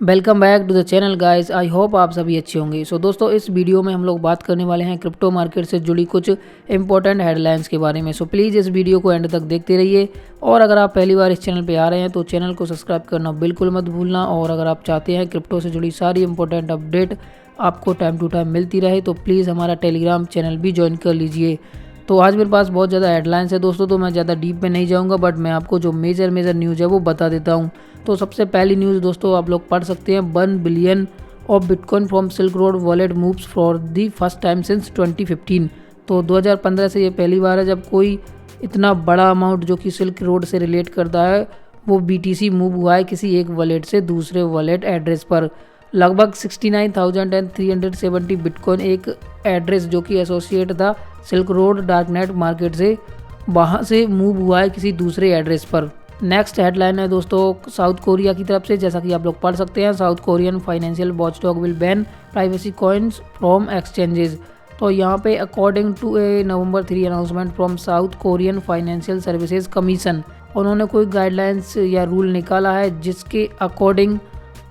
Welcome back to the channel guys. I hope आप सभी अच्छे होंगे। दोस्तों इस वीडियो में हम लोग बात करने वाले हैं क्रिप्टो मार्केट से जुड़ी कुछ इंपॉर्टेंट हेडलाइंस के बारे में। प्लीज़ इस वीडियो को एंड तक देखते रहिए। और अगर आप पहली बार इस चैनल पे आ रहे हैं तो चैनल को सब्सक्राइब करना बिल्कुल मत भूलना। और अगर आप चाहते हैं क्रिप्टो से जुड़ी सारी इंपॉर्टेंट अपडेट आपको टाइम टू टाइम मिलती रहे तो प्लीज़ हमारा टेलीग्राम चैनल भी ज्वाइन कर लीजिए। तो आज मेरे पास बहुत ज़्यादा हेडलाइंस है दोस्तों, तो मैं ज़्यादा डीप में नहीं जाऊँगा, बट मैं आपको जो मेजर न्यूज़ है वो बता देता हूँ। तो सबसे पहली न्यूज़ दोस्तों आप लोग पढ़ सकते हैं, 1 billion of bitcoin from silk road wallet moves for the first time since 2015। तो 2015 से ये पहली बार है जब कोई इतना बड़ा अमाउंट जो कि सिल्क रोड से रिलेट करता है वो BTC मूव हुआ है किसी एक वॉलेट से दूसरे वॉलेट एड्रेस पर। लगभग 69,370 बिटकॉइन एक एड्रेस जो कि एसोसिएट था सिल्क रोड डार्कनेट मार्केट से, वहाँ से मूव हुआ है किसी दूसरे एड्रेस पर। नेक्स्ट हेडलाइन है दोस्तों साउथ कोरिया की तरफ से, जैसा कि आप लोग पढ़ सकते हैं, South Korean financial watchdog will ban privacy coins from exchanges. तो यहाँ पे according to a November 3 announcement from South Korean financial services commission, उन्होंने कोई गाइडलाइंस या रूल निकाला है जिसके अकॉर्डिंग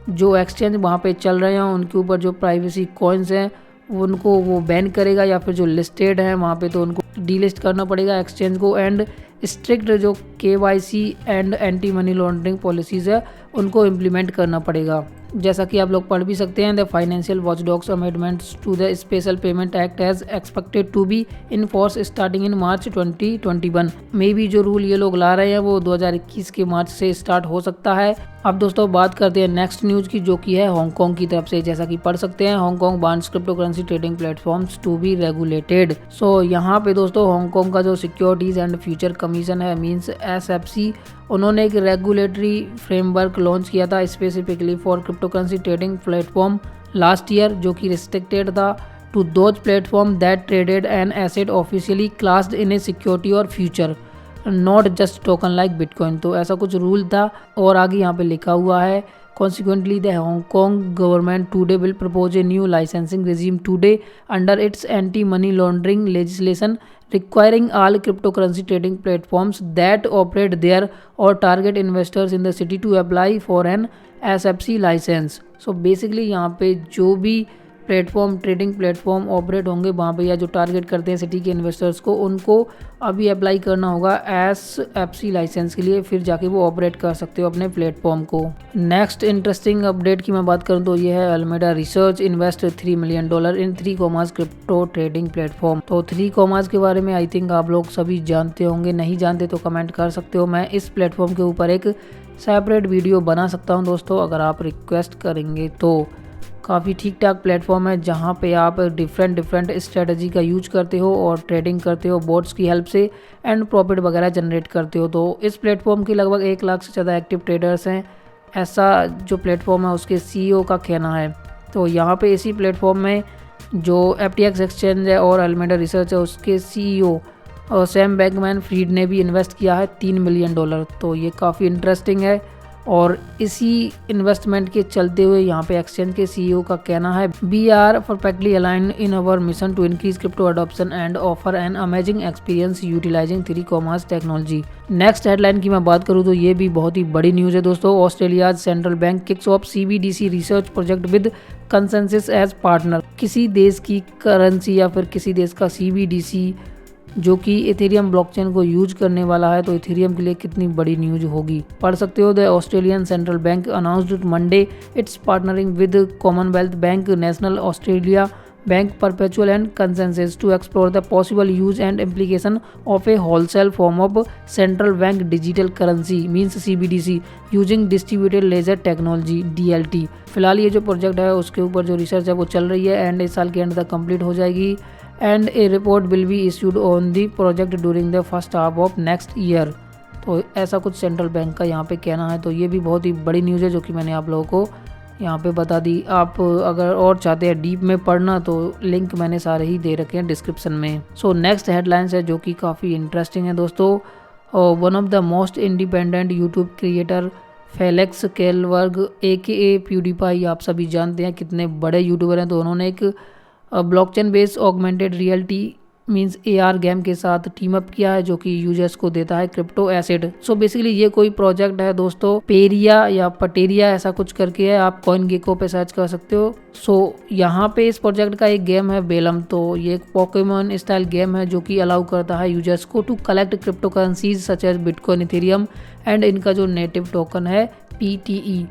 जो एक्सचेंज वहाँ पे चल रहे हैं उनके ऊपर जो प्राइवेसी कॉइन्स हैं उनको वो बैन करेगा, या फिर जो लिस्टेड हैं वहाँ पे तो उनको डीलिस्ट करना पड़ेगा एक्सचेंज को। एंड स्ट्रिक्ट जो KYC and anti money laundering policies है उनको इम्प्लीमेंट करना पड़ेगा। जैसा कि आप लोग पढ़ भी सकते हैं, the financial watchdogs amendments to the special payment act has expected to be in force starting in March 2021। May be जो रूल ये लोग ला रहे हैं वो 2021 के मार्च से स्टार्ट हो सकता है। अब दोस्तों बात करते हैं नेक्स्ट न्यूज़ की, जो कि है हांगकांग की तरफ से। जैसा कि पढ़ सकते हैं, Hong Kong wants crypto currency trading platforms to be regulated. यहाँ पे दोस्तों हांगकांग का जो सिक्योरिटीज़ एंड फ्यूचर कमीशन है मींस SFC, उन्होंने एक रेगुलेटरी फ्रेमवर्क लॉन्च किया था specifically for crypto currency trading platform last year, जो कि रिस्ट्रिक्टेड था to those platform that traded an asset officially classed in a security और future not just token like bitcoin. तो ऐसा कुछ रूल था। और आगे यहाँ पे लिखा हुआ है, consequently the Hong Kong government today will propose a new licensing regime today under its anti money laundering legislation requiring all cryptocurrency trading platforms that operate there or target investors in the city to apply for an SFC license। Basically यहाँ पे जो भी platform trading platform operate होंगे वहाँ पे, या जो target करते हैं सिटी के इन्वेस्टर्स को, उनको अभी अप्लाई करना होगा SFC लाइसेंस के लिए, फिर जाके वो ऑपरेट कर सकते हो अपने प्लेटफॉर्म को। नेक्स्ट इंटरेस्टिंग अपडेट की मैं बात करूँ तो ये है, अल्मेडा रिसर्च इन्वेस्ट $3 million इन 3 क्रिप्टो ट्रेडिंग प्लेटफॉर्म। तो 3 के बारे में आई थिंक आप लोग सभी जानते होंगे, नहीं जानते तो कमेंट कर सकते हो। मैं इस प्लेटफॉर्म के ऊपर एक सेपरेट वीडियो बना सकता हूँ दोस्तों, अगर आप रिक्वेस्ट करेंगे तो। काफ़ी ठीक ठाक प्लेटफॉर्म है जहाँ पे आप डिफरेंट स्ट्रेटजी का यूज करते हो और ट्रेडिंग करते हो बोट्स की हेल्प से, एंड प्रॉफिट वगैरह जनरेट करते हो। तो इस प्लेटफॉर्म की लगभग 1 लाख से ज़्यादा एक्टिव ट्रेडर्स हैं, ऐसा जो प्लेटफॉर्म है उसके CEO का कहना है। तो यहाँ पे इसी प्लेटफॉर्म में जो FTX एक्सचेंज है और अल्मेडा रिसर्च है उसके CEO और सैम बैंकमैन फ्रीड ने भी इन्वेस्ट किया है $3 million। तो ये काफ़ी इंटरेस्टिंग है। और इसी इन्वेस्टमेंट के चलते हुए यहाँ पे एक्सचेंज के CEO का कहना है, we are perfectly align in our mission to increase crypto adoption and offer an amazing experience utilizing 3 technology. Next headline की मैं बात करूँ तो ये भी बहुत ही बड़ी न्यूज़ है दोस्तों। Australia's central bank kicks off CBDC research project with ConsenSys as partner. किसी देश की करेंसी या फिर किसी देश का CBDC जो कि इथेरियम ब्लॉकचेन को यूज करने वाला है, तो इथेरियम के लिए कितनी बड़ी न्यूज होगी। पढ़ सकते हो, the Australian central bank announced Monday it's partnering with Commonwealth bank, national Australia bank perpetual and ConsenSys to explore the possible use and implication of a wholesale form of central bank digital currency means CBDC using distributed ledger technology DLT। फिलहाल ये जो project है उसके ऊपर जो research है वो चल रही है एंड इस साल के एंड तक कंप्लीट हो जाएगी, and A report will be issued on the project during the first half of next year. तो ऐसा कुछ सेंट्रल बैंक का यहाँ पे कहना है। तो ये भी बहुत ही बड़ी न्यूज़ है जो कि मैंने आप लोगों को यहाँ पे बता दी। आप अगर और चाहते हैं डीप में पढ़ना तो लिंक मैंने सारे ही दे रखे हैं डिस्क्रिप्शन में। नेक्स्ट हेडलाइंस है जो कि काफ़ी इंटरेस्टिंग है दोस्तों। One of the most independent YouTube creator Felix Kjellberg AKA PewDiePie, आप सभी जानते हैं कितने बड़े यूट्यूबर हैं। तो उन्होंने एक blockchain based augmented reality means AR game के साथ टीम अप किया है, जो कि यूजर्स को देता है क्रिप्टो एसेट। सो बेसिकली ये कोई प्रोजेक्ट है दोस्तों, पेरिया या पटेरिया ऐसा कुछ करके है, आप CoinGecko पे सर्च कर सकते हो। सो यहाँ पे इस प्रोजेक्ट का एक गेम है बेलम। तो ये एक पोकेमॉन स्टाइल गेम है जो कि अलाउ करता है यूजर्स को to collect crypto currencies such as bitcoin, Ethereum and इनका जो नेटिव टोकन है PTE।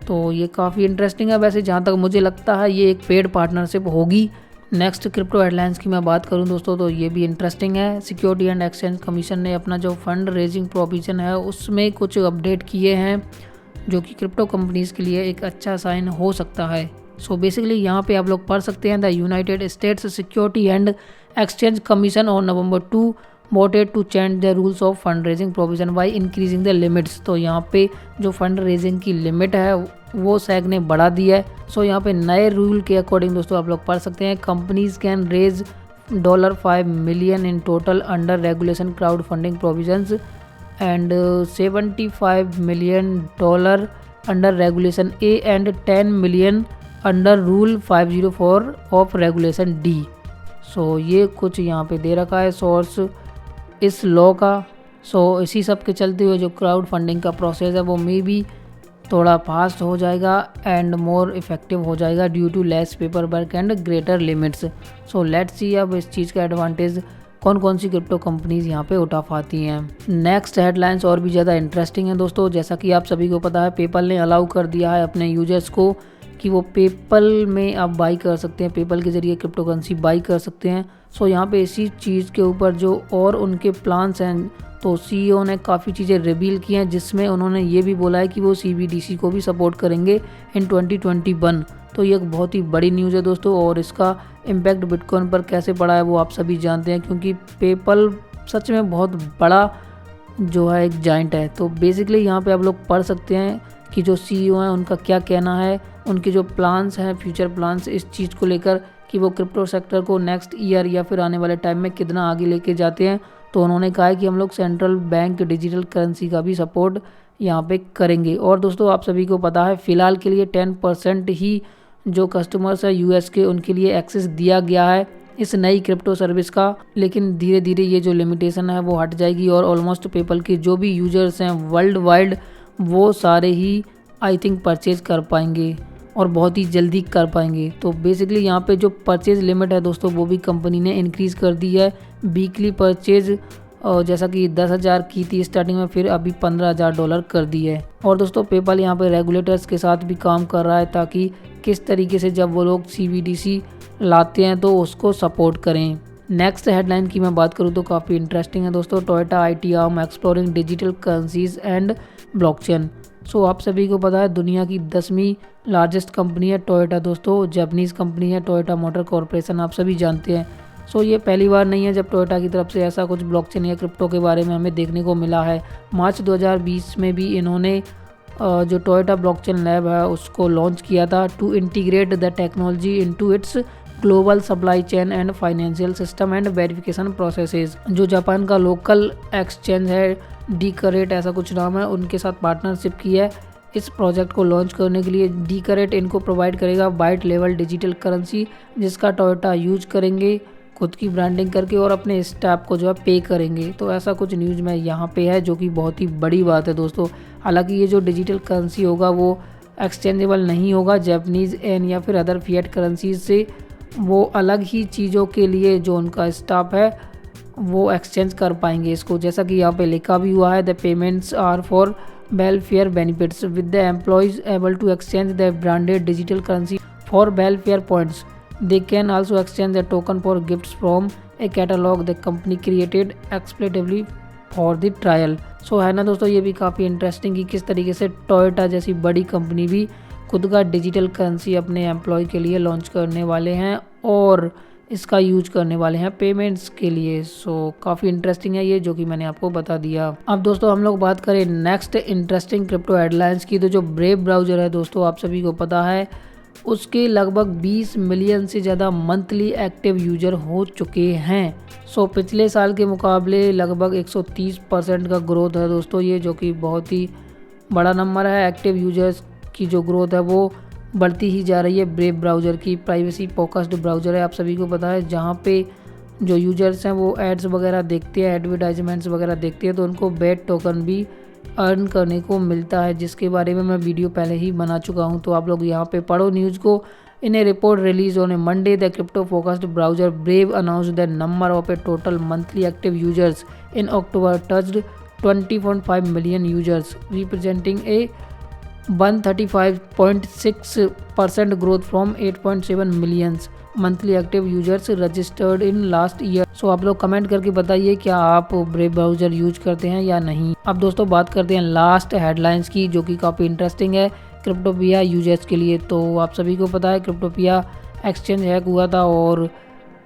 तो ये काफ़ी इंटरेस्टिंग है। वैसे जहाँ तक मुझे लगता है ये एक पेड पार्टनरशिप होगी। नेक्स्ट क्रिप्टो हेडलाइंस की मैं बात करूं दोस्तों, तो ये भी इंटरेस्टिंग है। सिक्योरिटी एंड एक्सचेंज कमीशन ने अपना जो फंड रेजिंग प्रोविजन है उसमें कुछ अपडेट किए हैं, जो कि क्रिप्टो कंपनीज़ के लिए एक अच्छा साइन हो सकता है। सो बेसिकली यहाँ पे आप लोग पढ़ सकते हैं, the United states security and exchange commission on November 2 voted to change the rules of fund raising provision by increasing the limits. तो यहाँ पे जो फंड रेजिंग की लिमिट है वो सैग ने बढ़ा दी है। सो यहाँ पे नए रूल के अकॉर्डिंग दोस्तों आप लोग पढ़ सकते हैं, companies can raise $5 million in total under regulation crowd funding provisions and $75 million under regulation A and $10 million under rule 504 of regulation D। So ये कुछ यहाँ पे दे रखा है सोर्स इस लॉ का। सो इसी सब के चलते हुए जो क्राउड फंडिंग का प्रोसेस है वो मे बी थोड़ा फास्ट हो जाएगा एंड मोर इफेक्टिव हो जाएगा due to less paper work and greater limits. So let's see अब इस चीज़ का एडवांटेज कौन कौन सी क्रिप्टो कंपनीज यहाँ पे उठा पाती हैं। नेक्स्ट हेडलाइंस और भी ज़्यादा इंटरेस्टिंग है दोस्तों। जैसा कि आप सभी को पता है, पेपल ने अलाउ कर दिया है अपने यूजर्स को कि वो पेपल में आप बाई कर सकते हैं, पेपल के जरिए क्रिप्टो करेंसी बाई कर सकते हैं। सो यहाँ पे इसी चीज़ के ऊपर जो और उनके प्लान्स हैं, तो CEO ने काफ़ी चीज़ें रिवील की हैं, जिसमें उन्होंने ये भी बोला है कि वो CBDC को भी सपोर्ट करेंगे इन 2021। तो ये एक बहुत ही बड़ी न्यूज़ है दोस्तों, और इसका इम्पैक्ट बिटकॉइन पर कैसे पड़ा है वो आप सभी जानते हैं, क्योंकि पेपल सच में बहुत बड़ा जो है एक जाइंट है। तो बेसिकली यहाँ पे आप लोग पढ़ सकते हैं कि जो CEO हैं उनका क्या कहना है, उनके जो प्लान्स हैं, फ्यूचर प्लान्स इस चीज़ को लेकर कि वो क्रिप्टो सेक्टर को नेक्स्ट ईयर या फिर आने वाले टाइम में कितना आगे लेके जाते हैं। तो उन्होंने कहा है कि हम लोग सेंट्रल बैंक डिजिटल करेंसी का भी सपोर्ट यहाँ पे करेंगे। और दोस्तों आप सभी को पता है, फ़िलहाल के लिए 10% ही जो कस्टमर्स है US के उनके लिए एक्सेस दिया गया है इस नई क्रिप्टो सर्विस का, लेकिन धीरे धीरे ये जो लिमिटेशन है वो हट जाएगी और ऑलमोस्ट पेपल के जो भी यूजर्स हैं वर्ल्ड वाइड वो सारे ही आई थिंक परचेज कर पाएंगे और बहुत ही जल्दी कर पाएंगे। तो बेसिकली यहाँ पे जो परचेज लिमिट है दोस्तों वो भी कंपनी ने इंक्रीज़ कर दी है। वीकली परचेज जैसा कि 10,000 की थी स्टार्टिंग में, फिर अभी $15,000 कर दी है। और दोस्तों पेपल यहाँ पे रेगुलेटर्स के साथ भी काम कर रहा है ताकि किस तरीके से जब वो लोग CBDC लाते हैं तो उसको सपोर्ट करें। नेक्स्ट हेडलाइन की मैं बात करूँ तो काफ़ी इंटरेस्टिंग है दोस्तों, Toyota IT arm exploring digital currencies and blockchain. So आप सभी को पता है दुनिया की 10वीं लार्जेस्ट कंपनी है टोयोटा दोस्तों, जापानीज़ कंपनी है टोयोटा मोटर कॉरपोरेशन, आप सभी जानते हैं। सो ये पहली बार नहीं है जब टोयोटा की तरफ से ऐसा कुछ ब्लॉकचेन या क्रिप्टो के बारे में हमें देखने को मिला है। मार्च 2020 में भी इन्होंने जो टोयोटा ब्लॉकचेन लैब है उसको लॉन्च किया था to integrate the technology into its global supply chain and financial system and verification processes. जो जापान का लोकल एक्सचेंज है डीकरेट ऐसा कुछ नाम है, उनके साथ पार्टनरशिप की है इस प्रोजेक्ट को लॉन्च करने के लिए। डीकरेट इनको प्रोवाइड करेगा बाइट लेवल डिजिटल करेंसी, जिसका टोयोटा यूज करेंगे खुद की ब्रांडिंग करके और अपने स्टाफ को जो है पे करेंगे। तो ऐसा कुछ न्यूज़ में यहाँ पे है जो कि बहुत ही बड़ी बात है दोस्तों। हालांकि ये जो डिजिटल करेंसी होगा वो एक्सचेंजेबल नहीं होगा जापानीज़ एन या फिर अदर फिएट करेंसीज से, वो अलग ही चीज़ों के लिए जो उनका स्टाफ है वो एक्सचेंज कर पाएंगे इसको। जैसा कि यहाँ पे लिखा भी हुआ है, the payments are for welfare benefits with the employees able to exchange the branded digital currency for welfare points. They can also exchange a token for gifts from a catalog the company created explicitly for the trial। सो है ना दोस्तों, ये भी काफ़ी interesting कि किस तरीके से टोयोटा जैसी बड़ी कंपनी भी खुद का डिजिटल करेंसी अपने एम्प्लॉय के लिए लॉन्च करने वाले हैं और इसका यूज करने वाले हैं पेमेंट्स के लिए। सो काफ़ी इंटरेस्टिंग है ये जो कि मैंने आपको बता दिया। अब दोस्तों हम लोग बात करें नेक्स्ट इंटरेस्टिंग क्रिप्टो हेडलाइंस की, तो जो ब्रेव ब्राउज़र है दोस्तों आप सभी को पता है उसके लगभग 20 मिलियन से ज़्यादा मंथली एक्टिव यूजर हो चुके हैं। सो पिछले साल के मुकाबले लगभग 130% का ग्रोथ है दोस्तों ये, जो कि बहुत ही बड़ा नंबर है। एक्टिव यूजर्स की जो ग्रोथ है वो बढ़ती ही जा रही है। ब्रेव ब्राउज़र की प्राइवेसी फोकस्ड ब्राउज़र है, आप सभी को पता है, जहाँ पे जो यूजर्स हैं वो एड्स वगैरह देखते हैं, एडवर्टाइजमेंट्स वगैरह देखते हैं, तो उनको बेट टोकन भी अर्न करने को मिलता है, जिसके बारे में मैं वीडियो पहले ही बना चुका हूं। तो आप लोग यहां पे पढ़ो न्यूज़ को। In a report release on a Monday, the crypto focused browser Brave announced the number of a total monthly active users in October touched 20.5 million users, representing a 135.6% growth from 8.7 millions monthly active users registered in last year. So आप लोग comment करके बताइए क्या आप brave browser use करते हैं या नहीं। अब दोस्तों बात करते हैं लास्ट हेडलाइंस की, जो कि काफ़ी इंटरेस्टिंग है क्रिप्टोपिया यूजर्स के लिए। तो आप सभी को पता है क्रिप्टोपिया एक्सचेंज हैक हुआ था और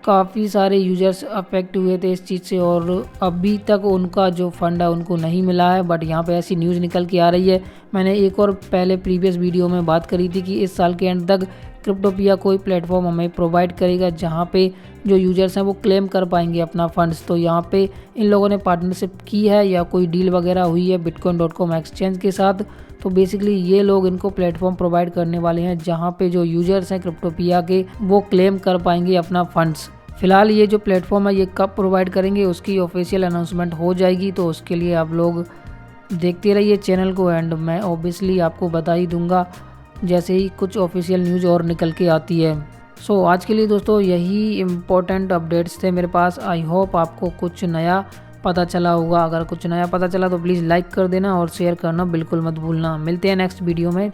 काफ़ी सारे यूजर्स अफेक्ट हुए थे इस चीज़ से, और अभी तक उनका जो फंड है उनको नहीं मिला है। बट यहाँ पे ऐसी न्यूज़ निकल के आ रही है। मैंने एक और पहले प्रीवियस वीडियो में बात करी थी कि इस साल के एंड तक क्रिप्टोपिया कोई प्लेटफॉर्म हमें प्रोवाइड करेगा जहाँ पे जो यूजर्स हैं वो क्लेम कर पाएंगे अपना फंड्स। तो यहाँ पे इन लोगों ने पार्टनरशिप की है या कोई डील वगैरह हुई है bitcoin.com एक्सचेंज के साथ। तो बेसिकली ये लोग इनको प्लेटफॉर्म प्रोवाइड करने वाले हैं जहाँ पे जो यूजर्स हैं क्रिप्टोपिया के वो क्लेम कर पाएंगे अपना फंड्स। फिलहाल ये जो प्लेटफॉर्म है ये कब प्रोवाइड करेंगे उसकी ऑफिशियल अनाउंसमेंट हो जाएगी, तो उसके लिए आप लोग देखते रहिए चैनल को, एंड मैं ऑब्वियसली आपको बता ही दूंगा जैसे ही कुछ ऑफिशियल न्यूज़ और निकल के आती है। सो आज के लिए दोस्तों यही इम्पोर्टेंट अपडेट्स थे मेरे पास। आई होप आपको कुछ नया पता चला होगा। अगर कुछ नया पता चला तो प्लीज़ लाइक कर देना और शेयर करना बिल्कुल मत भूलना। मिलते हैं नेक्स्ट वीडियो में।